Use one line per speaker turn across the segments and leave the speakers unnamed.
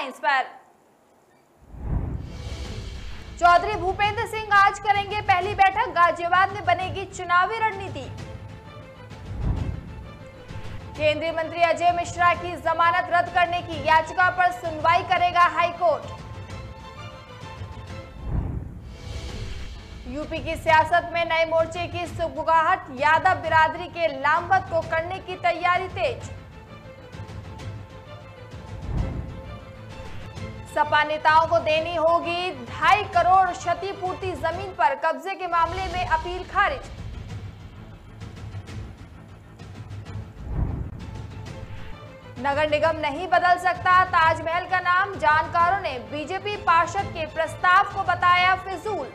Headlines पर। चौधरी भूपेंद्र सिंह आज करेंगे पहली बैठक, गाजियाबाद में बनेगी चुनावी रणनीति। केंद्रीय मंत्री अजय मिश्रा की जमानत रद्द करने की याचिका पर सुनवाई करेगा हाईकोर्ट। यूपी की सियासत में नए मोर्चे की सुगबुगाहट, यादव बिरादरी के लामबंद को करने की तैयारी तेज। सपा नेताओं को देनी होगी 2.5 करोड़ क्षतिपूर्ति, जमीन पर कब्जे के मामले में अपील खारिज। नगर निगम नहीं बदल सकता ताजमहल का नाम, जानकारों ने बीजेपी पार्षद के प्रस्ताव को बताया फिजूल।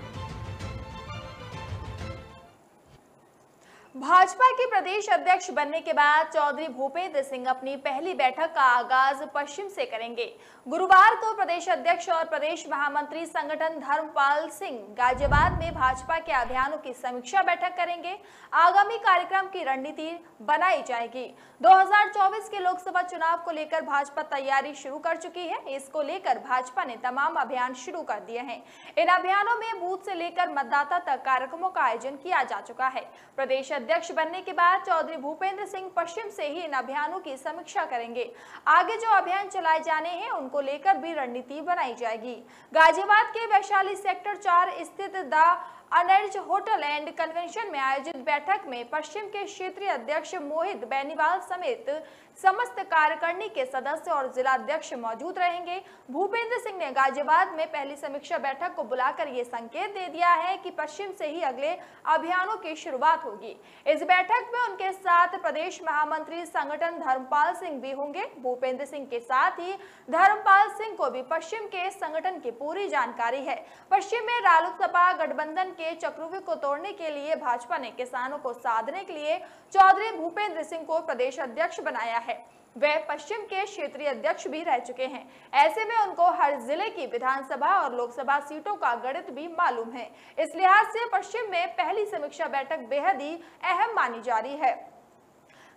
भाजपा के प्रदेश अध्यक्ष बनने के बाद चौधरी भूपेंद्र सिंह अपनी पहली बैठक का आगाज पश्चिम से करेंगे। गुरुवार को प्रदेश अध्यक्ष और प्रदेश महामंत्री संगठन धर्मपाल सिंह गाजियाबाद में भाजपा के अभियानों की समीक्षा बैठक करेंगे। आगामी कार्यक्रम की रणनीति बनाई जाएगी। 2024 के लोकसभा चुनाव को लेकर भाजपा तैयारी शुरू कर चुकी है। इसको लेकर भाजपा ने तमाम अभियान शुरू कर दिए हैं। इन अभियानों में बूथ से लेकर मतदाता तक कार्यक्रमों का आयोजन किया जा चुका है। प्रदेश अध्यक्ष बनने के बाद चौधरी भूपेंद्र सिंह पश्चिम से ही इन अभियानों की समीक्षा करेंगे। आगे जो अभियान चलाए जाने हैं उनको लेकर भी रणनीति बनाई जाएगी। गाजियाबाद के वैशाली सेक्टर 4 स्थित द अनर्ज होटल एंड कन्वेंशन में आयोजित बैठक में पश्चिम के क्षेत्रीय अध्यक्ष मोहित बेनीवाल समेत समस्त कार्यकारिणी के सदस्य और जिला अध्यक्ष मौजूद रहेंगे। भूपेंद्र सिंह ने गाजियाबाद में पहली समीक्षा बैठक को बुलाकर ये संकेत दे दिया है कि पश्चिम से ही अगले अभियानों की शुरुआत होगी। इस बैठक में उनके साथ प्रदेश महामंत्री संगठन धर्मपाल सिंह भी होंगे। भूपेंद्र सिंह के साथ ही धर्मपाल सिंह को भी पश्चिम के संगठन की पूरी जानकारी है। पश्चिम में रालोसपा गठबंधन के चक्रव्यूह को तोड़ने के लिए भाजपा ने किसानों को साधने के लिए चौधरी भूपेंद्र सिंह को प्रदेश अध्यक्ष बनाया है। वे पश्चिम के क्षेत्रीय अध्यक्ष भी रह चुके हैं। ऐसे में उनको हर जिले की विधानसभा और लोकसभा सीटों का गणित भी मालूम है। इस लिहाज से पश्चिम में पहली समीक्षा बैठक बेहद ही अहम मानी जा रही है।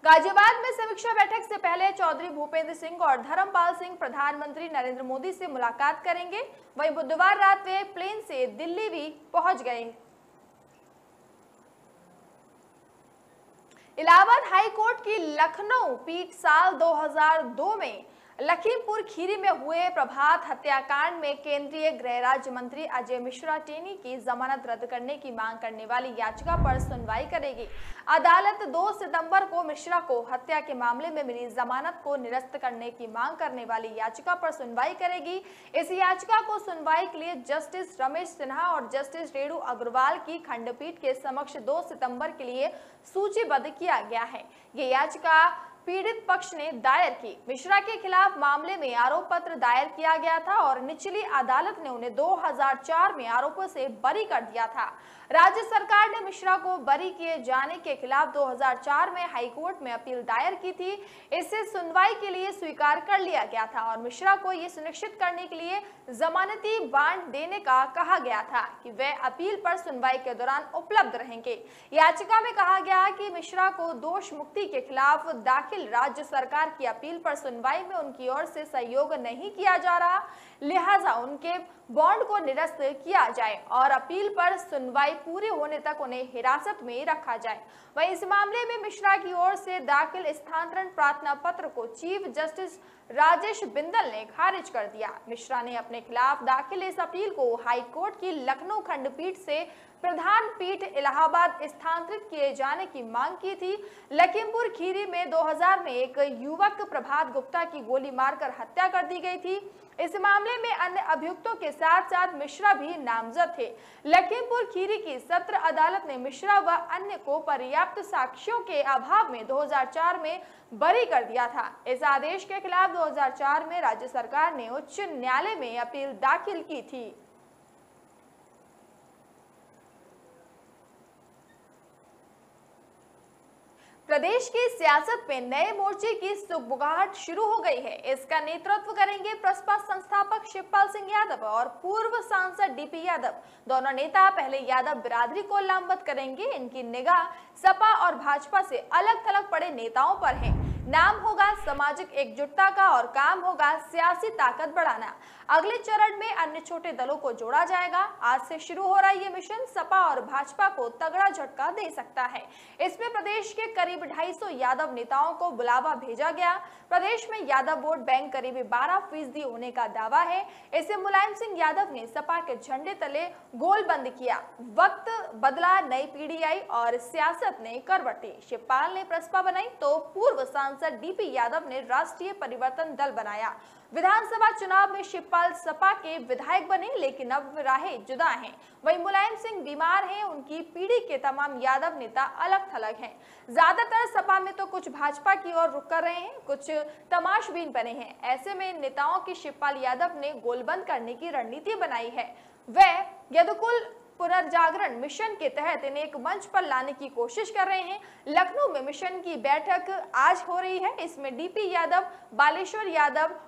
गाजियाबाद में समीक्षा बैठक से पहले चौधरी भूपेंद्र सिंह और धर्मपाल सिंह प्रधानमंत्री नरेंद्र मोदी से मुलाकात करेंगे। वहीं बुधवार रात वे प्लेन से दिल्ली भी पहुंच गए। इलाहाबाद हाई कोर्ट की लखनऊ पीठ साल 2002 में लखीमपुर खीरी में हुए प्रभात हत्याकांड में केंद्रीय गृह राज्य मंत्री अजय मिश्रा टेनी की जमानत रद्द करने की मांग करने वाली याचिका पर सुनवाई करेगी। अदालत 2 सितंबर को मिश्रा को हत्या के मामले में मिली जमानत को निरस्त करने की मांग करने वाली याचिका पर सुनवाई करेगी। इस याचिका को सुनवाई के लिए जस्टिस रमेश सिन्हा और जस्टिस रेणु अग्रवाल की खंडपीठ के समक्ष 2 सितंबर के लिए सूचीबद्ध किया गया है। ये याचिका पीड़ित पक्ष ने दायर की। मिश्रा के खिलाफ मामले में आरोप पत्र दायर किया गया था और निचली अदालत ने उन्हें 2004 में आरोपों से बरी कर दिया था। राज्य सरकार ने मिश्रा को बरी किए जाने के खिलाफ 2004 में हाईकोर्ट में अपील दायर की थी। इससे सुनवाई के लिए स्वीकार कर लिया गया था और मिश्रा को ये सुनिश्चित करने के लिए जमानती बांड देने का कहा गया था कि वे अपील पर सुनवाई के दौरान उपलब्ध रहेंगे। याचिका में कहा गया कि मिश्रा को दोष मुक्ति के खिलाफ दाखिल राज्य सरकार की अपील पर सुनवाई में उनकी ओर से सहयोग नहीं किया जा रहा, लिहाजा उनके बॉन्ड को निरस्त किया जाए और अपील पर सुनवाई पूरी होने तक उन्हें हिरासत में रखा जाए। वहीं इस मामले में मिश्रा की ओर से दाखिल स्थानांतरण प्रार्थना पत्र को चीफ जस्टिस राजेश बिंदल ने खारिज कर दिया। मिश्रा ने अपने खिलाफ दाखिल इस अपील को हाई कोर्ट की लखनऊ खंडपीठ से प्रधान पीठ इलाहाबाद स्थानांतरित किए जाने की मांग की थी। लखीमपुर खीरी में 2000 में एक युवक प्रभात गुप्ता की गोली मारकर हत्या कर दी गई थी। इस मामले में अन्य अभियुक्तों के साथ साथ मिश्रा भी नामजद थे। लखीमपुर खीरी की सत्र अदालत ने मिश्रा व अन्य को पर्याप्त साक्ष्यों के अभाव में 2004 में बरी कर दिया था। इस आदेश के खिलाफ 2004 में राज्य सरकार ने उच्च न्यायालय में अपील दाखिल की थी। प्रदेश की सियासत में नए मोर्चे की सुगबुगाहट शुरू हो गई है। इसका नेतृत्व करेंगे प्रसपा संस्थापक शिवपाल सिंह यादव और पूर्व सांसद डीपी यादव। दोनों नेता पहले यादव बिरादरी को लामबंद करेंगे। इनकी निगाह सपा और भाजपा से अलग थलग पड़े नेताओं पर है। नाम होगा सामाजिक एकजुटता का और काम होगा सियासी ताकत बढ़ाना। अगले चरण में अन्य छोटे दलों को जोड़ा जाएगा। आज से शुरू हो रहा ये मिशन सपा और भाजपा को तगड़ा झटका दे सकता है। इसमें प्रदेश के करीब 250 यादव नेताओं को बुलावा भेजा गया। प्रदेश में यादव वोट बैंक करीब 12% होने का दावा है। इसे मुलायम सिंह यादव ने सपा के झंडे तले गोलबंद किया। वक्त बदला, नई पीढ़ी आई और सियासत ने करवट ली। शिवपाल ने प्रस्ताव बनाई तो पूर्व सांसद डीपी यादव ने राष्ट्रीय परिवर्तन दल बनाया। विधानसभा चुनाव में शिवपाल सपा के विधायक बने, लेकिन अब राहें जुदा हैं। वहीं मुलायम सिंह बीमार हैं। उनकी पीढ़ी के तमाम यादव नेता अलग थलग हैं। ज्यादातर सपा में तो कुछ भाजपा की ओर रुख कर रहे हैं, कुछ तमाशबीन बने हैं। ऐसे में नेताओं की शिवपाल यादव ने गोलबंद करने की रणनीति बनाई है। वह यदुकुल पुनर्जागरण मिशन के तहत इन्हें एक मंच पर लाने की कोशिश कर रहे हैं। लखनऊ में मिशन की बैठक आज हो रही है। इसमें डीपी यादव, बालेश्वर यादव,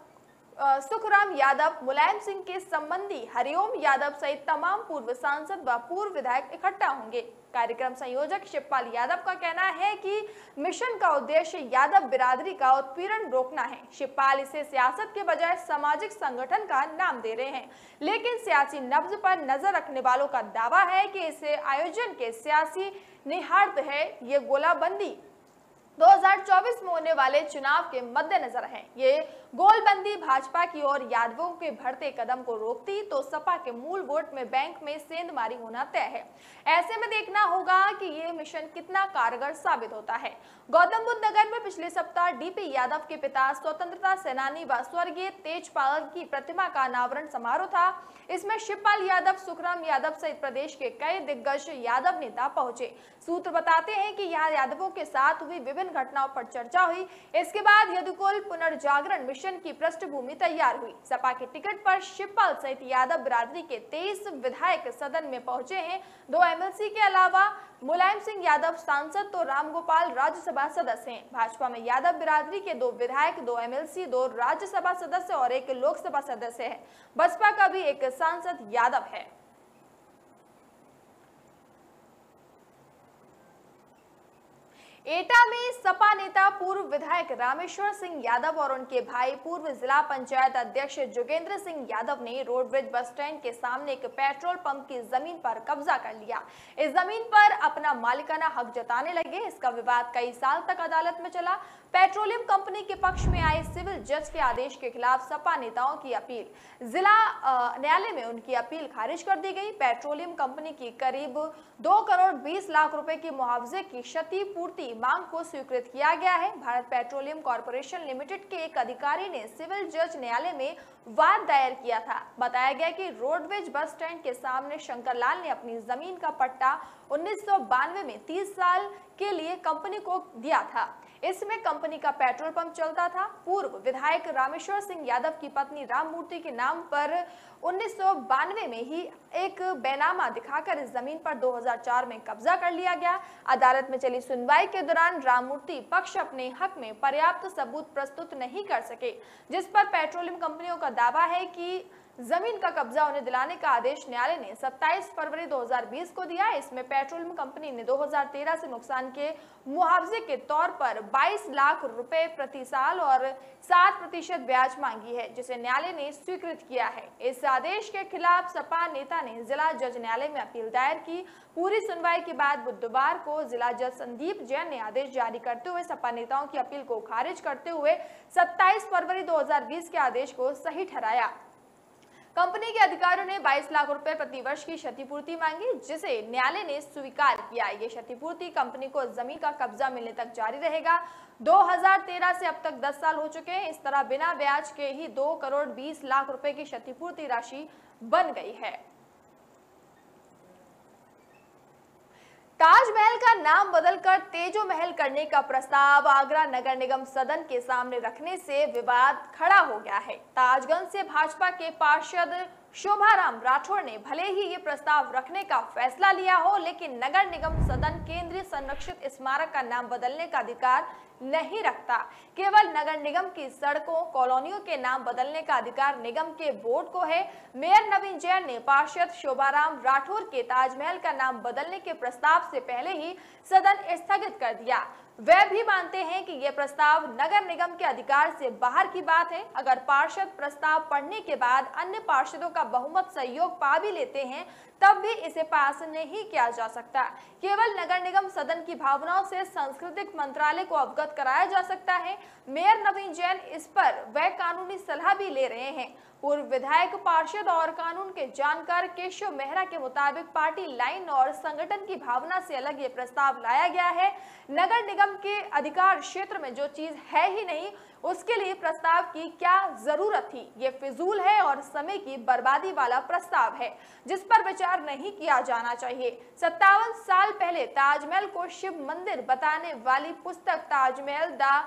सुखराम यादव, मुलायम सिंह के संबंधी हरिओम यादव सहित तमाम पूर्व सांसद व पूर्व विधायक इकट्ठा होंगे। कार्यक्रम संयोजक शिवपाल यादव का कहना है कि मिशन का उद्देश्य यादव बिरादरी का उत्पीड़न रोकना है। शिवपाल इसे सियासत के बजाय सामाजिक संगठन का नाम दे रहे हैं, लेकिन सियासी नब्ज पर नजर रखने वालों का दावा है कि इसे आयोजन के सियासी निहितार्थ है। ये गोलाबंदी 2024 में होने वाले चुनाव के मद्देनजर है। ये गोलबंदी भाजपा की ओर यादवों के बढ़ते कदम को रोकती तो सपा के मूल वोट में बैंक में सेंधमारी होना तय है। ऐसे में देखना होगा कि ये मिशन कितना कारगर साबित होता है। गौतम बुद्ध नगर में पिछले सप्ताह डीपी यादव के पिता स्वतंत्रता सेनानी व स्वर्गीय तेजपाल की प्रतिमा का अनावरण समारोह था। इसमें शिवपाल यादव, सुखराम यादव सहित प्रदेश के कई दिग्गज यादव नेता पहुंचे। सूत्र बताते हैं कि यहाँ यादवों के साथ हुई विभिन्न घटनाओं पर चर्चा हुई। इसके बाद यदुकुल पुनर्जागरण मिशन की पृष्ठभूमि तैयार हुई। सपा के टिकट पर शिवपाल सहित यादव बिरादरी के 23 विधायक सदन में पहुंचे हैं। 2 एमएलसी के अलावा मुलायम सिंह यादव सांसद तो रामगोपाल राज्यसभा सदस्य हैं। भाजपा में यादव बिरादरी के 2 विधायक, 2 एमएलसी, 2 राज्यसभा सदस्य और 1 लोकसभा सदस्य है। बसपा का भी 1 सांसद यादव है। एटा में सपा नेता पूर्व विधायक रामेश्वर सिंह यादव और उनके भाई पूर्व जिला पंचायत अध्यक्ष जोगेंद्र सिंह यादव ने रोडब्रिज बस स्टैंड के सामने एक पेट्रोल पंप की जमीन पर कब्जा कर लिया। इस जमीन पर अपना मालिकाना हक जताने लगे। इसका विवाद कई साल तक अदालत में चला। पेट्रोलियम कंपनी के पक्ष में आए सिविल जज के आदेश के खिलाफ सपा नेताओं की अपील जिला न्यायालय में उनकी अपील खारिज कर दी गई। पेट्रोलियम कंपनी की करीब 2 करोड़ 20 लाख रुपए की मुआवजे की क्षतिपूर्ति मांग को स्वीकृत किया गया है। भारत पेट्रोलियम कॉर्पोरेशन लिमिटेड के एक अधिकारी ने सिविल जज न्यायालय में वाद दायर किया था। बताया गया कि रोडवेज बस स्टैंड के सामने शंकरलाल ने अपनी जमीन का पट्टा 1992 में 30 साल के लिए कंपनी को दिया था। इसमें कंपनी का पेट्रोल पंप चलता था। पूर्व विधायक रामेश्वर सिंह यादव की पत्नी राममूर्ति के नाम पर 1992 में ही एक बैनामा दिखाकर इस जमीन पर 2004 में कब्जा कर लिया गया। अदालत में चली सुनवाई के दौरान राममूर्ति पक्ष अपने हक में पर्याप्त सबूत प्रस्तुत नहीं कर सके, जिस पर पेट्रोलियम कंपनियों का दावा है कि जमीन का कब्जा उन्हें दिलाने का आदेश न्यायालय ने 27 फरवरी 2020 को दिया। इसमें पेट्रोलियम कंपनी ने 2013 से नुकसान के मुआवजे के तौर पर 22 लाख रुपए प्रति साल और 7% ब्याज मांगी है, जिसे न्यायालय ने स्वीकृत किया है। इस आदेश के खिलाफ सपा नेता ने जिला जज न्यायालय में अपील दायर की। पूरी सुनवाई के बाद बुधवार को जिला जज संदीप जैन ने आदेश जारी करते हुए सपा नेताओं की अपील को खारिज करते हुए 27 फरवरी 2020 के आदेश को सही ठहराया। कंपनी के अधिकारियों ने 22 लाख रुपए प्रति वर्ष की क्षतिपूर्ति मांगी, जिसे न्यायालय ने स्वीकार किया। ये क्षतिपूर्ति कंपनी को जमीन का कब्जा मिलने तक जारी रहेगा। 2013 से अब तक 10 साल हो चुके हैं। इस तरह बिना ब्याज के ही 2 करोड़ 20 लाख रुपए की क्षतिपूर्ति राशि बन गई है। ताजमहल का नाम बदलकर तेजो महल करने का प्रस्ताव आगरा नगर निगम सदन के सामने रखने से विवाद खड़ा हो गया है। ताजगंज से भाजपा के पार्षद शोभाराम राठौर ने भले ही ये प्रस्ताव रखने का फैसला लिया हो, लेकिन नगर निगम सदन केंद्रीय संरक्षित स्मारक का नाम बदलने का अधिकार नहीं रखता। केवल नगर निगम की सड़कों, कॉलोनियों के नाम बदलने का अधिकार निगम के बोर्ड को है। मेयर नवीन जैन ने पार्षद शोभाराम राठौर के ताजमहल का नाम बदलने के प्रस्ताव से पहले ही सदन स्थगित कर दिया। वे भी मानते हैं कि ये प्रस्ताव नगर निगम के अधिकार से बाहर की बात है। अगर पार्षद प्रस्ताव पढ़ने के बाद अन्य पार्षदों का बहुमत सहयोग पा भी लेते हैं तब भी इसे पास नहीं किया जा सकता। केवल नगर निगम सदन की भावनाओं से सांस्कृतिक मंत्रालय को अवगत कराया जा सकता है। मेयर नवीन जैन इस पर वह कानूनी सलाह भी ले रहे हैं। पूर्व विधायक, पार्षद और कानून के जानकार केशव मेहरा के मुताबिक पार्टी लाइन और संगठन की भावना से अलग ये प्रस्ताव लाया गया है। नगर निगम के अधिकार क्षेत्र में जो चीज है ही नहीं, उसके लिए प्रस्ताव की क्या जरूरत थी। ये फिजूल है और समय की बर्बादी वाला प्रस्ताव है जिस पर विचार नहीं किया जाना चाहिए। 57 साल पहले ताजमहल को शिव मंदिर बताने वाली पुस्तक ताजमहल द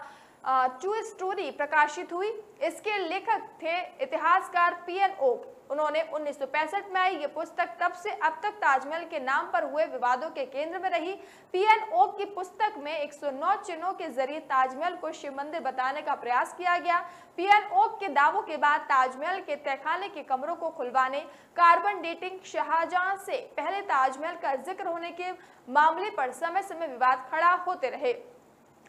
ट्रू स्टोरी प्रकाशित हुई। इसके लेखक थे इतिहासकार पीएन ओक। उन्होंने 1965 में आई ये पुस्तक तब से अब तक ताजमहल के नाम पर हुए विवादों के केंद्र में रही। पीएन ओक की पुस्तक में 109 चिन्हों के जरिए ताजमहल को शिव मंदिर बताने का प्रयास किया गया। पीएन ओक के दावों के बाद ताजमहल के तहखाने के कमरों को खुलवाने, कार्बन डेटिंग, शाहजहां से पहले ताजमहल का जिक्र होने के मामले पर समय समय विवाद खड़ा होते रहे।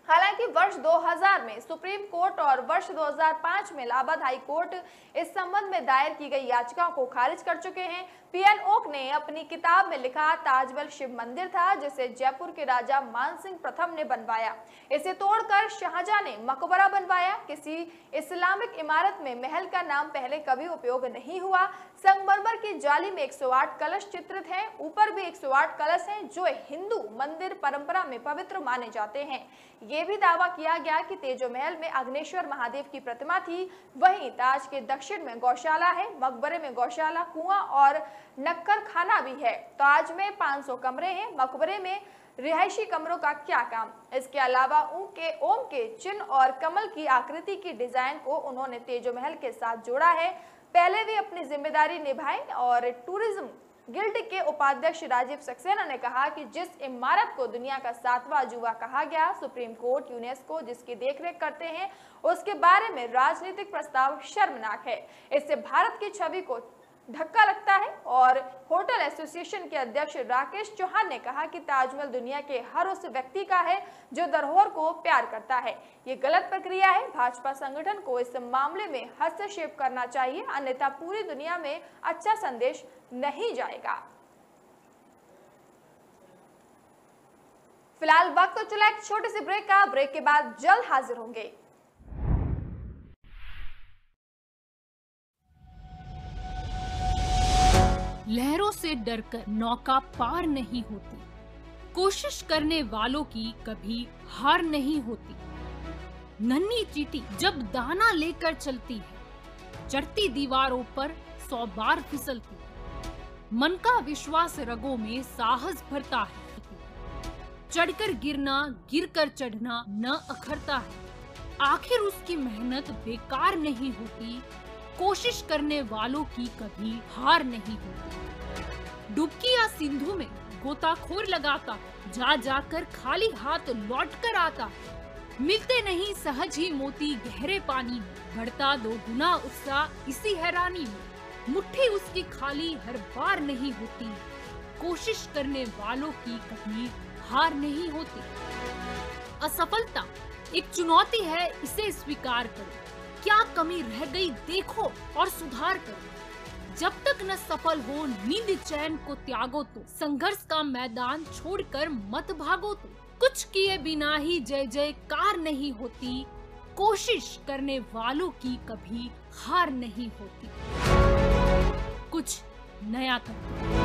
हालांकि वर्ष 2000 में सुप्रीम कोर्ट और वर्ष 2005 में इलाहाबाद हाई कोर्ट इस संबंध में दायर की गई याचिकाओं को खारिज कर चुके हैं। पीएन ओक ने अपनी किताब में लिखा, ताजमहल शिव मंदिर था जिसे जयपुर के राजा मानसिंह प्रथम ने बनवाया। इसे तोड़कर शाहजहां ने मकबरा बनवाया। किसी इस्लामिक इमारत में महल का नाम पहले कभी उपयोग नहीं हुआ। संगमरमर की जाली में 108 कलश चित्रित हैं। ऊपर भी 108 कलश हैं जो हिंदू मंदिर परंपरा में पवित्र माने जाते हैं। ये भी दावा किया गया कि तेजो महल में अग्नेश्वर महादेव की प्रतिमा थी। वहीं ताज के दक्षिण में गौशाला है। मकबरे में गौशाला, कुआं और नक्कर खाना भी है। ताज में 500 कमरे हैं। मकबरे में रिहायशी कमरों का क्या काम। इसके अलावा ओम के चिन्ह और कमल की आकृति की डिजाइन को उन्होंने तेजो महल के साथ जोड़ा है। पहले भी अपनी जिम्मेदारी निभाई और टूरिज्म गिल्ड के उपाध्यक्ष राजीव सक्सेना ने कहा कि जिस इमारत को दुनिया का 7वां अजूबा कहा गया, सुप्रीम कोर्ट, यूनेस्को जिसकी देखरेख करते हैं, उसके बारे में राजनीतिक प्रस्ताव शर्मनाक है। इससे भारत की छवि को धक्का लगता है। और होटल एसोसिएशन के अध्यक्ष राकेश चौहान ने कहा कि ताजमहल दुनिया के हर उस व्यक्ति का है जो धरोहर को प्यार करता है। ये गलत प्रक्रिया है। भाजपा संगठन को इस मामले में हस्तक्षेप करना चाहिए, अन्यथा पूरी दुनिया में अच्छा संदेश नहीं जाएगा। फिलहाल वक्त तो चला एक छोटे से ब्रेक का। ब्रेक के बाद जल्द हाजिर होंगे।
लहरों से डरकर नौका पार नहीं होती, कोशिश करने वालों की कभी हार नहीं होती। नन्ही चींटी जब दाना लेकर चलती है, चढ़ती दीवारों पर 100 बार फिसलती है। मन का विश्वास रगों में साहस भरता है। चढ़कर गिरना, गिरकर चढ़ना न अखरता है। आखिर उसकी मेहनत बेकार नहीं होती। कोशिश करने वालों की कभी हार नहीं होती। डुबकी या सिंधु में गोताखोर लगाता, जा जाकर खाली हाथ लौट कर आता। मिलते नहीं सहज ही मोती गहरे पानी में, बढ़ता 2 गुना उत्साह इसी हैरानी में। मुट्ठी उसकी खाली हर बार नहीं होती। कोशिश करने वालों की कभी हार नहीं होती। असफलता एक चुनौती है, इसे स्वीकार करो। क्या कमी रह गई देखो और सुधार करो। जब तक न सफल हो नींद चैन को त्यागो तो, संघर्ष का मैदान छोड़कर मत भागो तो। कुछ किए बिना ही जय जयकार नहीं होती। कोशिश करने वालों की कभी हार नहीं होती। कुछ नया करो।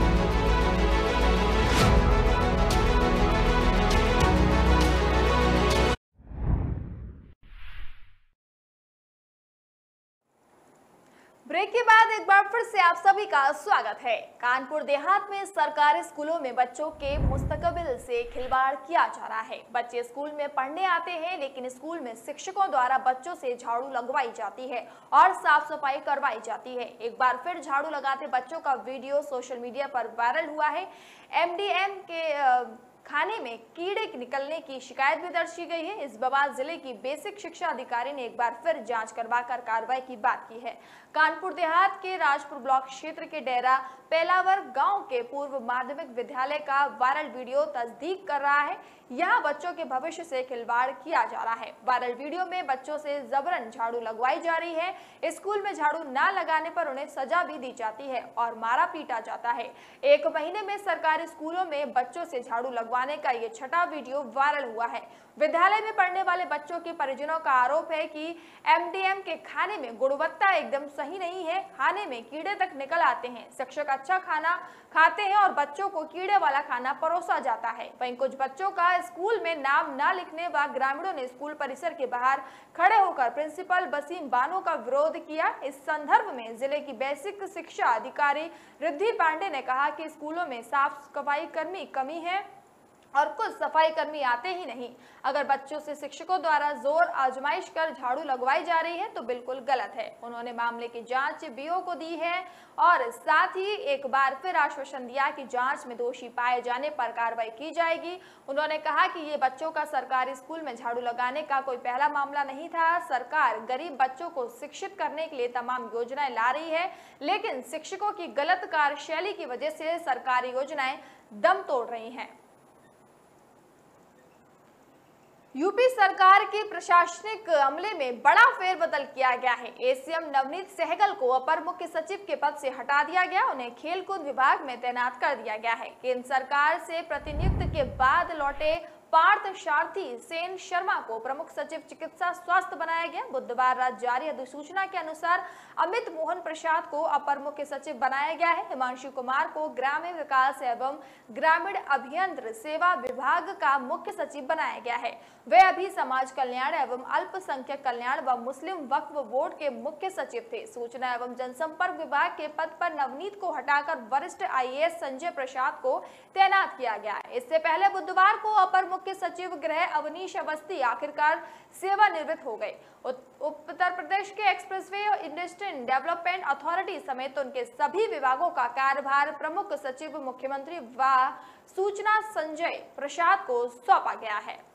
ब्रेक के बाद एक बार फिर से आप सभी का स्वागत है। कानपुर देहात में सरकारी स्कूलों में बच्चों के मुस्तकबिल से खिलवाड़ किया जा रहा है। बच्चे स्कूल में पढ़ने आते हैं, लेकिन स्कूल में शिक्षकों द्वारा बच्चों से झाड़ू लगवाई जाती है और साफ सफाई करवाई जाती है। एक बार फिर झाड़ू लगाते बच्चों का वीडियो सोशल मीडिया पर वायरल हुआ है। एमडीएम के खाने में कीड़े निकलने की शिकायत भी दर्ज की गई है। इस बवाल जिले की बेसिक शिक्षा अधिकारी ने एक बार फिर जांच करवाकर कार्रवाई की बात की है। कानपुर देहात के राजपुर ब्लॉक क्षेत्र के डेरा पेलावर गांव के पूर्व माध्यमिक विद्यालय का वायरल वीडियो तस्दीक कर रहा है। यहाँ बच्चों के भविष्य से खिलवाड़ किया जा रहा है। वायरल वीडियो में बच्चों से जबरन झाड़ू लगवाई जा रही है। स्कूल में झाड़ू ना लगाने पर उन्हें सजा भी दी जाती है और मारा पीटा जाता है। 1 महीने में सरकारी स्कूलों में बच्चों से झाड़ू लगवाने का ये छठा वीडियो वायरल हुआ है। विद्यालय में पढ़ने वाले बच्चों के परिजनों का आरोप है कि MDM के खाने में गुणवत्ता एकदम सही नहीं है। खाने में कीड़े तक निकल आते हैं। शिक्षक अच्छा खाना खाते हैं और बच्चों को कीड़े वाला खाना परोसा जाता है। वहीं कुछ बच्चों का स्कूल में नाम न लिखने व ग्रामीणों ने स्कूल परिसर के बाहर खड़े होकर प्रिंसिपल वसीम बानो का विरोध किया। इस संदर्भ में जिले की बेसिक शिक्षा अधिकारी रिद्धि पांडे ने कहा कि स्कूलों में साफ सफाई कर्मी कमी है और कुछ सफाई कर्मी आते ही नहीं। अगर बच्चों से शिक्षकों द्वारा जोर आजमाइश कर झाड़ू लगवाई जा रही है तो बिल्कुल गलत है। उन्होंने मामले की जांच BO को दी है और साथ ही एक बार फिर आश्वासन दिया कि जांच में दोषी पाए जाने पर कार्रवाई की जाएगी। उन्होंने कहा कि ये बच्चों का सरकारी स्कूल में झाड़ू लगाने का कोई पहला मामला नहीं था। सरकार गरीब बच्चों को शिक्षित करने के लिए तमाम योजनाएं ला रही है, लेकिन शिक्षकों की गलत कार्यशैली की वजह से सरकारी योजनाएं दम तोड़ रही हैं। यूपी सरकार के प्रशासनिक अमले में बड़ा फेरबदल किया गया है। ACM नवनीत सहगल को अपर मुख्य सचिव के पद से हटा दिया गया। उन्हें खेलकूद विभाग में तैनात कर दिया गया है। केंद्र सरकार से प्रतिनियुक्ति के बाद लौटे पार्थ सारथी सेन शर्मा को प्रमुख सचिव चिकित्सा स्वास्थ्य बनाया गया। बुधवार रात जारी अधिसूचना के अनुसार अमित मोहन प्रसाद को अपर मुख्य सचिव बनाया गया है। हिमांशु कुमार को ग्रामीण विकास एवं ग्रामीण अभियंत्र सेवा विभाग का मुख्य सचिव बनाया गया है। वे अभी समाज कल्याण एवं अल्पसंख्यक कल्याण व मुस्लिम वक्फ बोर्ड के मुख्य सचिव थे। सूचना एवं जनसंपर्क विभाग के पद पर नवनीत को हटाकर वरिष्ठ IAS संजय प्रसाद को तैनात किया गया है। इससे पहले बुधवार को अपर मुख्य सचिव गृह अवनीश अवस्थी आखिरकार सेवानिवृत्त हो गए। उत्तर प्रदेश के एक्सप्रेसवे और इंडस्ट्रियल डेवलपमेंट अथॉरिटी समेत उनके सभी विभागों का कार्यभार प्रमुख सचिव मुख्यमंत्री व सूचना संजय प्रसाद को सौंपा गया है।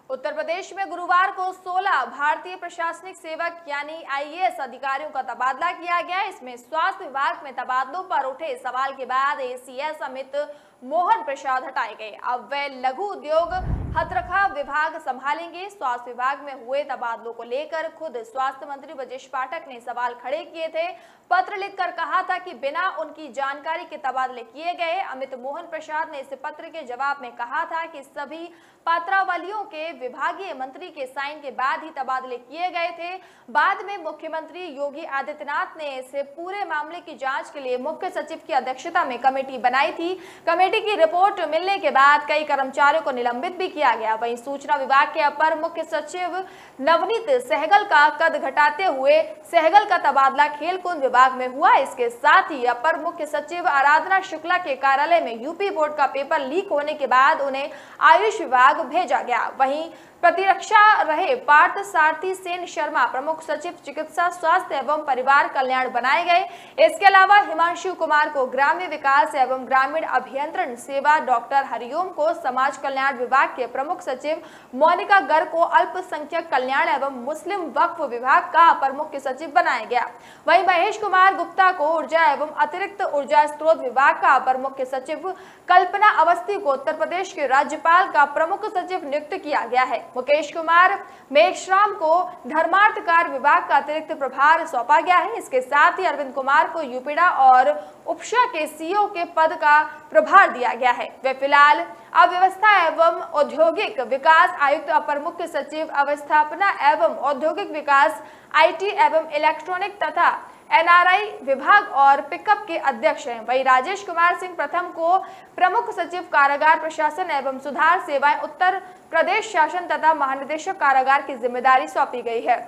उत्तर प्रदेश में गुरुवार को 16 भारतीय प्रशासनिक सेवक यानी IAS अधिकारियों का तबादला किया गया। इसमें स्वास्थ्य विभाग में तबादलों पर उठे सवाल के बाद ACS अमित मोहन प्रसाद हटाए गए। अब वे लघु उद्योग हथरखाव विभाग संभालेंगे। स्वास्थ्य विभाग में हुए तबादलों को लेकर खुद स्वास्थ्य मंत्री ब्रजेश पाठक ने सवाल खड़े किए थे। पत्र लिखकर कहा था कि बिना उनकी जानकारी के तबादले किए गए। अमित मोहन प्रसाद ने इस पत्र के जवाब में कहा था कि सभी पात्रावलियों के विभागीय मंत्री के साइन के बाद ही तबादले किए गए थे। बाद में मुख्यमंत्री योगी आदित्यनाथ ने इस पूरे मामले की जांच के लिए मुख्य सचिव की अध्यक्षता में कमेटी बनाई थी। कमेटी की रिपोर्ट मिलने के बाद कई कर्मचारियों को निलंबित भी किया गया। वहीं सूचना विभाग के अपर मुख्य सचिव नवनीत सहगल का कद घटाते हुए सहगल का तबादला खेलकूद विभाग में हुआ। इसके साथ ही अपर मुख्य सचिव आराधना शुक्ला के कार्यालय में यूपी बोर्ड का पेपर लीक होने के बाद उन्हें आयुष विभाग भेजा गया। वहीं प्रतिरक्षा रहे पार्थ सारथी सेन शर्मा प्रमुख सचिव चिकित्सा स्वास्थ्य एवं परिवार कल्याण बनाए गए। इसके अलावा हिमांशु कुमार को ग्राम्य विकास एवं ग्रामीण अभियंत्रण सेवा, डॉक्टर हरिओम को समाज कल्याण विभाग के प्रमुख सचिव, मोनिका गर्ग को अल्पसंख्यक कल्याण एवं मुस्लिम वक्फ विभाग का अपर मुख्य सचिव बनाया गया। वहीं महेश कुमार गुप्ता को ऊर्जा एवं अतिरिक्त ऊर्जा स्रोत विभाग का अपर मुख्य सचिव, कल्पना अवस्थी को उत्तर प्रदेश के राज्यपाल का प्रमुख सचिव नियुक्त किया गया है। मुकेश कुमार मेघश्राम को धर्मार्थ कार्य विभाग का अतिरिक्त प्रभार सौंपा गया है। इसके साथ ही अरविंद कुमार को यूपीडा और उपशा के CO के पद का प्रभार दिया गया है। वे फिलहाल अव्यवस्था एवं औद्योगिक विकास आयुक्त, अपर मुख्य सचिव अवस्थापना एवं औद्योगिक विकास, IT एवं इलेक्ट्रॉनिक तथा NRI विभाग और पिकअप के अध्यक्ष हैं। वहीं राजेश कुमार सिंह प्रथम को प्रमुख सचिव कारागार प्रशासन एवं सुधार सेवाएं उत्तर प्रदेश शासन तथा महानिदेशक कारागार की जिम्मेदारी सौंपी गई है।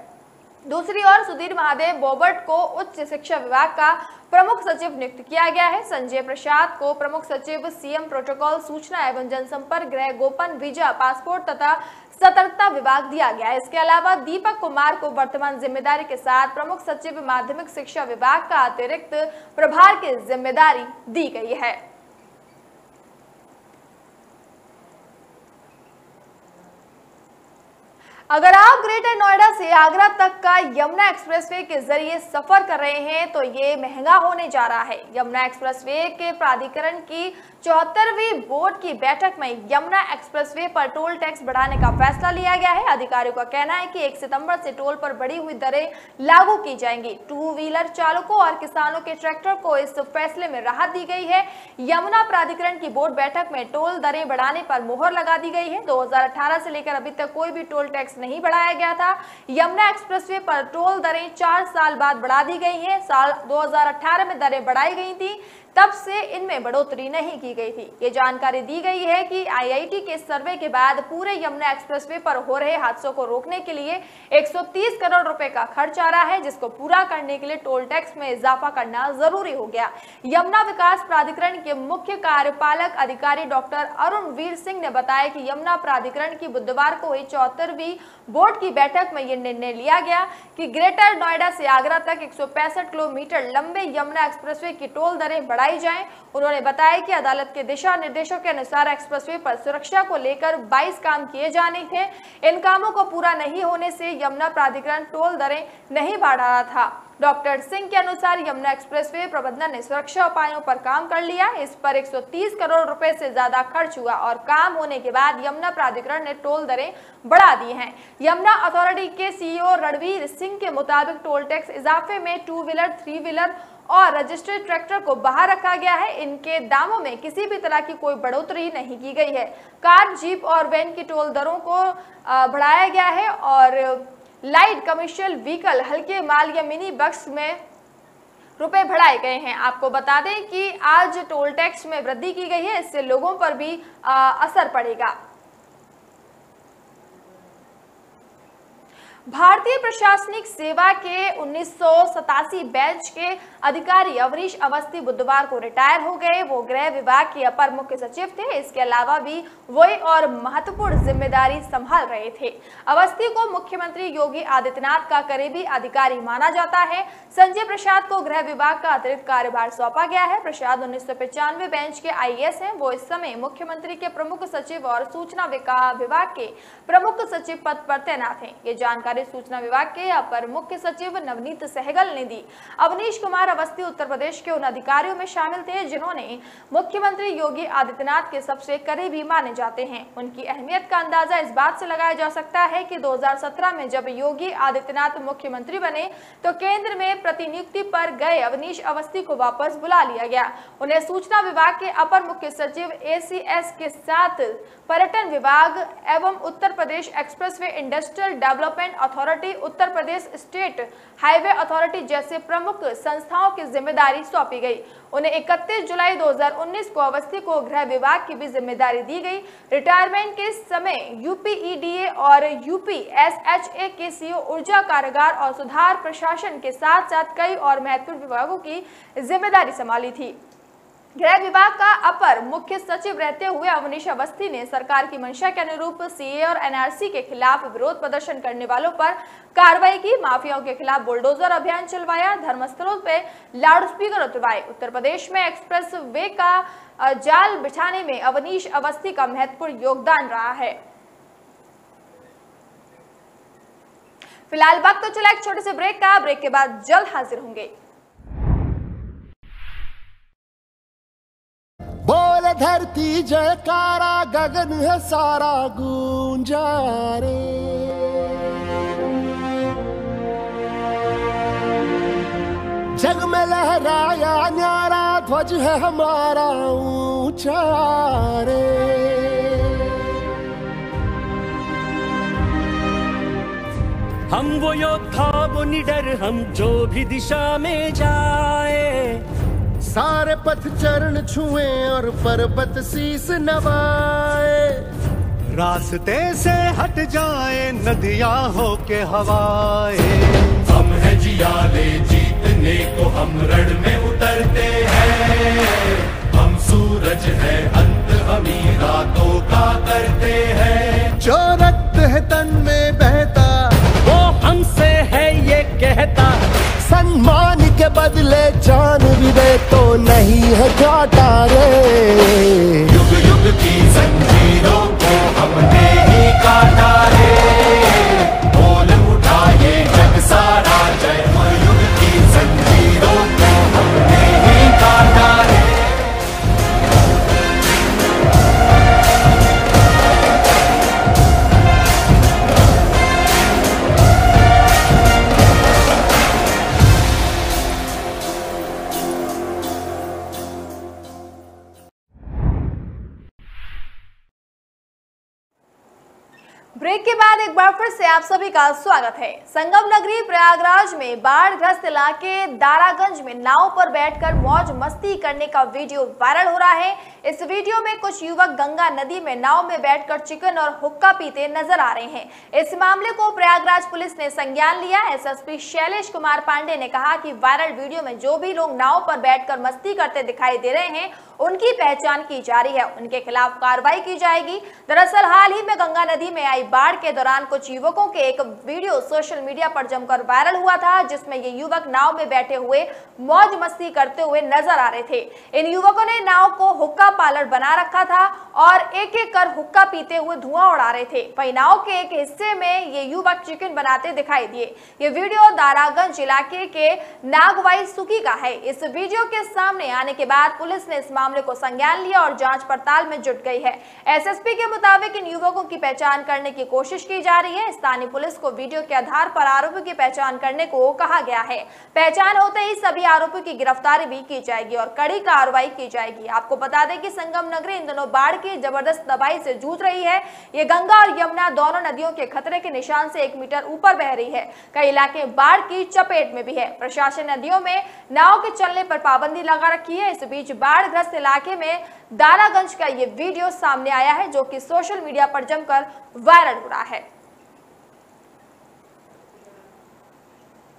दूसरी ओर सुधीर महादेव बोबट को उच्च शिक्षा विभाग का प्रमुख सचिव नियुक्त किया गया है। संजय प्रसाद को प्रमुख सचिव CM प्रोटोकॉल, सूचना एवं जनसंपर्क, गृह गोपन, वीजा, पासपोर्ट तथा सतर्कता विभाग दिया गया है। इसके अलावा दीपक कुमार को वर्तमान जिम्मेदारी के साथ प्रमुख सचिव माध्यमिक शिक्षा विभाग का अतिरिक्त प्रभार की जिम्मेदारी दी गई है। अगर आप ग्रेटर नोएडा से आगरा तक का यमुना एक्सप्रेसवे के जरिए सफर कर रहे हैं तो ये महंगा होने जा रहा है। यमुना एक्सप्रेसवे के प्राधिकरण की 74वीं बोर्ड की बैठक में यमुना एक्सप्रेसवे पर टोल टैक्स बढ़ाने का फैसला लिया गया है। अधिकारियों का कहना है कि 1 सितंबर से टोल पर बढ़ी हुई दरें लागू की जाएंगी। 2 व्हीलर चालकों और किसानों के ट्रैक्टर को इस फैसले में राहत दी गई है। यमुना प्राधिकरण की बोर्ड बैठक में टोल दरें बढ़ाने पर मुहर लगा दी गई है। 2018 से लेकर अभी तक कोई भी टोल टैक्स नहीं बढ़ाया गया था। यमुना एक्सप्रेसवे पर टोल दरें 4 साल बाद बढ़ा दी गई हैं। साल 2018 में दरें बढ़ाई गई थी, तब से इनमें बढ़ोतरी नहीं की गई थी। ये जानकारी दी गई है कि आईआईटी के सर्वे के बाद पूरे यमुना एक्सप्रेसवे पर हो रहे हादसों को रोकने के लिए 130 करोड़ रुपए का खर्च आ रहा है, जिसको पूरा करने के लिए टोल टैक्स में इजाफा करना जरूरी हो गया। यमुना विकास प्राधिकरण के मुख्य कार्यपालक अधिकारी डॉक्टर अरुण वीर सिंह ने बताया कि यमुना प्राधिकरण की बुधवार को हुई 74वीं बोर्ड की बैठक में यह निर्णय लिया गया कि ग्रेटर नोएडा से आगरा तक 165 किलोमीटर लंबे यमुना एक्सप्रेसवे की टोल दरें बढ़ाई जाएं। उन्होंने बताया कि अदालत के दिशा निर्देशों के अनुसार एक्सप्रेसवे पर सुरक्षा को लेकर 22 काम किए जाने थे। इन कामों को पूरा नहीं होने से यमुना प्राधिकरण टोल दरें नहीं बढ़ा रहा था। डॉक्टर सिंह के अनुसार यमुना एक्सप्रेसवे प्रबंधन ने सुरक्षा उपायों पर काम कर लिया। इस पर 130 करोड़ रुपए से ज्यादा खर्च हुआ और काम होने के बाद यमुना प्राधिकरण ने टोल दरें बढ़ा दी हैं। यमुना अथॉरिटी के सीईओ रणवीर सिंह के मुताबिक टोल टैक्स इजाफे में 2 व्हीलर 3 व्हीलर और रजिस्टर्ड ट्रैक्टर को बाहर रखा गया है। इनके दामों में किसी भी तरह की कोई बढ़ोतरी नहीं की गई है। कार, जीप और वैन की टोल दरों को बढ़ाया गया है और लाइट कमर्शियल व्हीकल, हल्के माल या मिनी बस में रुपए बढ़ाए गए हैं। आपको बता दें कि आज टोल टैक्स में वृद्धि की गई है, इससे लोगों पर भी असर पड़ेगा। भारतीय प्रशासनिक सेवा के 1987 बैच के अधिकारी अवनीश अवस्थी बुधवार को रिटायर हो गए। वो गृह विभाग के अपर मुख्य सचिव थे। इसके अलावा भी वही और महत्वपूर्ण जिम्मेदारी संभाल रहे थे। अवस्थी को मुख्यमंत्री योगी आदित्यनाथ का करीबी अधिकारी माना जाता है। संजय प्रसाद को गृह विभाग का अतिरिक्त कार्यभार सौंपा गया है। प्रसाद 1995 बैच के आईएएस हैं। वो इस समय मुख्यमंत्री के प्रमुख सचिव और सूचना विभाग के प्रमुख सचिव पद पर तैनात हैं। ये जानकारी सूचना विभाग के अपर मुख्य सचिव नवनीत सहगल ने दी। अवनीश कुमार अवस्थी उत्तर प्रदेश के उन अधिकारियों में शामिल थे जिन्होंने मुख्यमंत्री योगी आदित्यनाथ के सबसे करीबी माने जाते हैं। उनकी अहमियत का अंदाजा इस बात से लगाया जा सकता है कि 2017 में जब योगी आदित्यनाथ मुख्यमंत्री बने तो केंद्र में प्रतिनियुक्ति पर गए अवनीश अवस्थी को वापस बुला लिया गया। उन्हें सूचना विभाग के अपर मुख्य सचिव एसीएस के साथ पर्यटन विभाग एवं Uttar Pradesh expressway industrial development authority, Uttar Pradesh state highway authority जैसे प्रमुख संस्थाओं की जिम्मेदारी सौंपी गई। उन्हें 31 जुलाई 2019 को अवस्थी को गृह विभाग की भी जिम्मेदारी दी गई। रिटायरमेंट के समय यूपीईडीए और यूपीएसएचए के सीईओ, ऊर्जा, कारागार और सुधार प्रशासन के साथ साथ कई और महत्वपूर्ण विभागों की जिम्मेदारी संभाली थी। गृह विभाग का अपर मुख्य सचिव रहते हुए अवनीश अवस्थी ने सरकार की मंशा के अनुरूप सीए और एनआरसी के खिलाफ विरोध प्रदर्शन करने वालों पर कार्रवाई की, माफियाओं के खिलाफ बुलडोजर अभियान चलवाया, धर्मस्थलों पर लाउडस्पीकर उतरवाए। उत्तर प्रदेश में एक्सप्रेस वे का जाल बिछाने में अवनीश अवस्थी का महत्वपूर्ण योगदान रहा है। फिलहाल वक्त तो चला एक छोटे से ब्रेक का। ब्रेक के बाद जल्द हाजिर होंगे।
बोल धरती जयकारा, गगन है सारा गूंजा रे। जग में लहराया न्यारा ध्वज है हमारा ऊंचा रे।
हम वो योद्धा वो निडर, हम जो भी दिशा में जाए,
सारे पथ चरण छुए और पर्वत शीस नवाए।
रास्ते से हट जाए नदियां होके हवाए।
हम है जियाले जीतने को, हम रण में उतरते हैं। हम सूरज है अंत, हम ही रातों का करते हैं।
जो रक्त है तन में बहता
वो हमसे है ये कहता।
सम्मान के बदले जान भी दे तो नहीं है घाटा रे।
युग युग की जंजीरों को हमने ही काटा रे।
एक बार फिर से आप सभी का स्वागत है। संगम नगरी प्रयागराज में बाढ़ ग्रस्त इलाके दारागंज में नाव पर बैठकर मौज मस्ती करने का वीडियो वायरल हो रहा है। इस वीडियो में कुछ युवक गंगा नदी में नाव में बैठकर चिकन और हुक्का पीते नजर आ रहे हैं। इस मामले को प्रयागराज पुलिस ने संज्ञान लिया। एसएसपी शैलेश कुमार पांडे ने कहा कि वायरल वीडियो में जो भी लोग नाव पर बैठकर मस्ती करते दिखाई दे रहे हैं उनकी पहचान की जा रही है, उनके खिलाफ कार्रवाई की जाएगी। दरअसल हाल ही में गंगा नदी में आई बाढ़ के दौरान कुछ युवकों के एक वीडियो सोशल मीडिया पर जमकर वायरल हुआ था, जिसमें ये युवक नाव में बैठे हुए मौज मस्ती करते हुए नजर आ रहे थे। इन युवकों ने नाव को हुक्का पार्लर बना रखा था और एक एक कर हुक्का पीते हुए धुआं उड़ा रहे थे। वहीं नाव के एक हिस्से में ये युवक चिकन बनाते दिखाई दिए। ये वीडियो दारागंज इलाके के नागवाई सुकी का है। इस वीडियो के सामने आने के बाद पुलिस ने इस मामले को संज्ञान लिया और जांच पड़ताल में जुट गई है। एसएसपी के मुताबिक इन युवकों की पहचान करने की कोशिश की जा रही है। स्थानीय पुलिस को वीडियो के आधार पर आरोपी की पहचान करने को कहा गया है। पहचान होते ही सभी आरोपियों की गिरफ्तारी भी की जाएगी और कड़ी कार्रवाई की जाएगी। आपको बता दें कि संगम नगरी इन दिनों बाढ़ की जबरदस्त तबाही से जूझ रही है। ये गंगा और यमुना दोनों नदियों के खतरे के निशान से 1 मीटर ऊपर बह रही है। कई इलाके बाढ़ की चपेट में भी है। प्रशासन नदियों में नाव के चलने पर पाबंदी लगा रखी है। इस बीच बाढ़ ग्रस्त इलाके में दारागंज का ये वीडियो सामने आया है, जो कि सोशल मीडिया पर जमकर वायरल हो रहा है।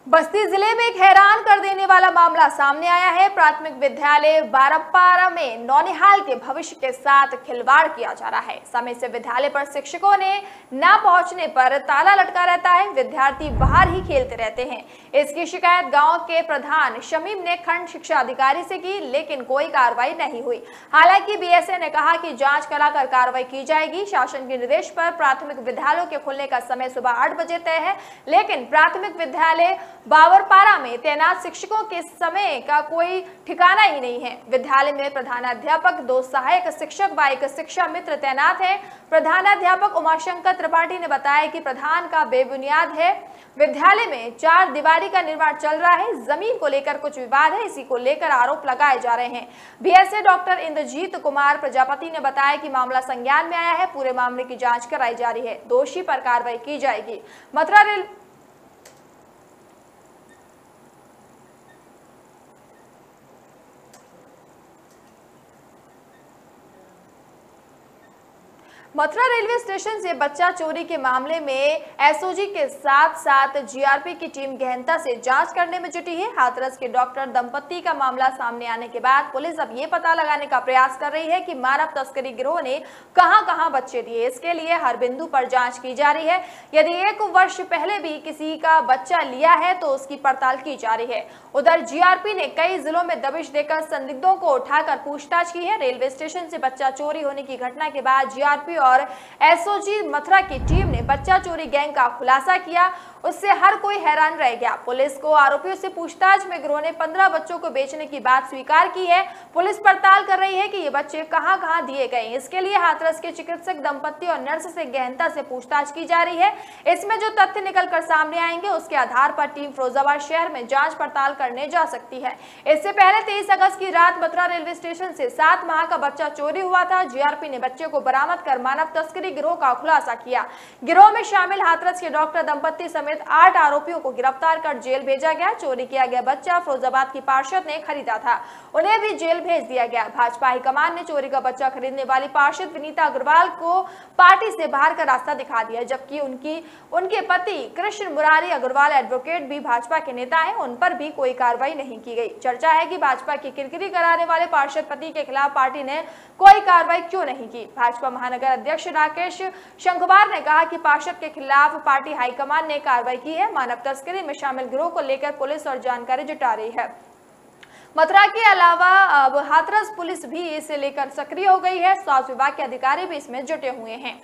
बस्ती जिले में एक हैरान कर देने वाला मामला सामने आया है। प्राथमिक विद्यालय बारपारा में नौनिहाल के भविष्य के साथ खिलवाड़ किया जा रहा है। समय से विद्यालय पर शिक्षकों ने न पहुंचने पर ताला लटका रहता है। विद्यार्थी बाहर ही खेलते रहते हैं। इसकी शिकायत गांव के प्रधान शमीम ने खंड शिक्षा अधिकारी से की, लेकिन कोई कार्रवाई नहीं हुई। हालांकि बीएसए ने कहा कि जांच कराकर कार्रवाई की जाएगी। शासन के निर्देश पर प्राथमिक विद्यालयों के खुलने का समय सुबह 8 बजे तय है, लेकिन प्राथमिक विद्यालय बावरपारा में तैनात शिक्षकों के समय का कोई ठिकाना ही नहीं है। विद्यालय में प्रधानाध्यापक, 2 सहायक शिक्षक व 1 शिक्षा मित्र तैनात है। प्रधानाध्यापक उमाशंकर त्रिपाठी ने बताया कि प्रधान का बेबुनियाद है। विद्यालय में 4 दीवारी का निर्माण चल रहा है। जमीन को लेकर कुछ विवाद है, इसी को लेकर आरोप लगाए जा रहे हैं। बीएसए डॉक्टर इंद्रजीत कुमार प्रजापति ने बताया कि मामला संज्ञान में आया है। पूरे मामले की जांच कराई जा रही है। दोषी पर कार्रवाई की जाएगी। मथुरा रेलवे स्टेशन से बच्चा चोरी के मामले में एसओजी के साथ साथ जीआरपी की टीम गहनता से जांच करने में जुटी है। हाथरस के डॉक्टर दंपति का मामला सामने आने के बाद पुलिस अब ये पता लगाने का प्रयास कर रही है कि मानव तस्करी गिरोह ने कहां-कहां बच्चे दिए। इसके लिए हर बिंदु पर जांच की जा रही है। यदि 1 वर्ष पहले भी किसी का बच्चा लिया है तो उसकी पड़ताल की जा रही है। उधर जीआरपी ने कई जिलों में दबिश देकर संदिग्धों को उठाकर पूछताछ की है। रेलवे स्टेशन से बच्चा चोरी होने की घटना के बाद जीआरपी और एसओजी मथुरा की टीम ने बच्चा चोरी गैंग का खुलासा किया। उससे हर कोई हैरान रह गया। पुलिस को आरोपियों से पूछताछ में गिरोह ने 15 बच्चों को बेचने की बात स्वीकार की है। पुलिस पड़ताल कर रही है कि ये बच्चे कहां-कहां दिए गए। इसके लिए हाथरस के चिकित्सक दंपति और नर्स से गहनता से पूछताछ की जा रही है। इसमें जो तथ्य निकल कर सामने आएंगे उसके आधार पर टीम फिरोजाबाद शहर में जांच पड़ताल करने जा सकती है। इससे पहले 23 अगस्त की रात मथुरा रेलवे स्टेशन से 7 माह का बच्चा चोरी हुआ था। जीआरपी ने बच्चे को बरामद कर मानव तस्करी गिरोह का खुलासा किया। गिरोह में शामिल हाथरस के डॉक्टर दंपति समेत 8 आरोपियों को गिरफ्तार कर जेल भेजा गया। चोरी किया गया बच्चा फिरोजाबाद की पार्षद ने खरीदा था, उन्हें भी जेल भेज दिया गया। भाजपा हाईकमान ने चोरी का बच्चा खरीदने वाली पार्षद विनीता अग्रवाल को पार्टी से बाहर का रास्ता दिखा दिया, जबकि उनके पति कृष्ण मुरारी अग्रवाल एडवोकेट भी भाजपा के नेता हैं, उन पर भी कोई कार्रवाई नहीं की गई। चर्चा है कि भाजपा की किरकिरी कराने वाले पार्षद पति के खिलाफ पार्टी ने कोई कार्रवाई क्यों नहीं की। भाजपा महानगर अध्यक्ष राकेश शंखवार ने कहा कि पार्षद के खिलाफ पार्टी हाईकमान ने कार्रवाई की है। मानव तस्करी में शामिल गिरोह को लेकर पुलिस और जानकारी जुटा रही है। मथुरा के अलावा अब हाथरस पुलिस भी इसे लेकर सक्रिय हो गई है। स्वास्थ्य विभाग के अधिकारी भी इसमें जुटे हुए हैं।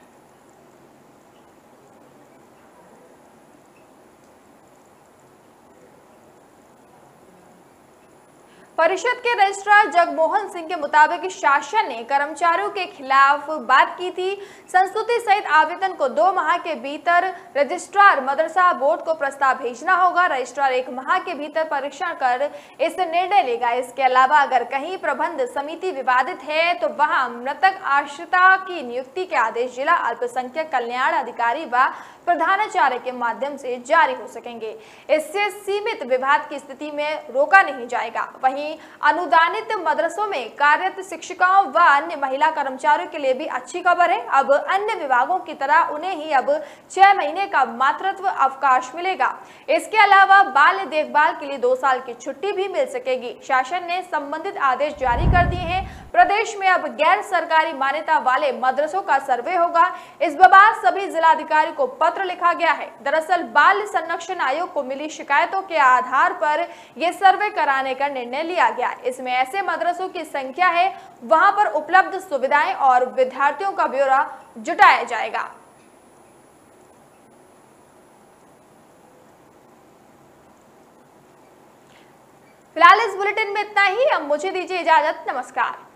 परिषद के रजिस्ट्रार जगमोहन सिंह के मुताबिक शासन ने कर्मचारियों के खिलाफ बात की थी। संस्तुति सहित आवेदन को 2 माह के भीतर रजिस्ट्रार मदरसा बोर्ड को प्रस्ताव भेजना होगा। रजिस्ट्रार 1 माह के भीतर परीक्षण कर इस निर्णय लेगा। इसके अलावा अगर कहीं प्रबंध समिति विवादित है तो वहां मृतक आश्रिता की नियुक्ति के आदेश जिला अल्पसंख्यक कल्याण अधिकारी व प्रधानाचार्य के माध्यम से जारी हो सकेंगे। इससे सीमित विवाद की स्थिति में रोका नहीं जाएगा। वहीं अनुदानित मदरसों में कार्यरत शिक्षिकाओं व अन्य महिला कर्मचारियों के लिए भी अच्छी खबर है। अब अन्य विभागों की तरह उन्हें ही अब 6 महीने का मातृत्व अवकाश मिलेगा। इसके अलावा बाल देखभाल के लिए 2 साल की छुट्टी भी मिल सकेगी। शासन ने संबंधित आदेश जारी कर दिए हैं। प्रदेश में अब गैर सरकारी मान्यता वाले मदरसों का सर्वे होगा। इस बाबत सभी जिलाधिकारी को पत्र लिखा गया है। दरअसल बाल संरक्षण आयोग को मिली शिकायतों के आधार पर यह सर्वे कराने का निर्णय लिया गया। इसमें ऐसे मदरसों की संख्या है, वहां पर उपलब्ध सुविधाएं और विद्यार्थियों का ब्यौरा जुटाया जाएगा। फिलहाल इस बुलेटिन में इतना ही। अब मुझे दीजिए इजाजत। नमस्कार।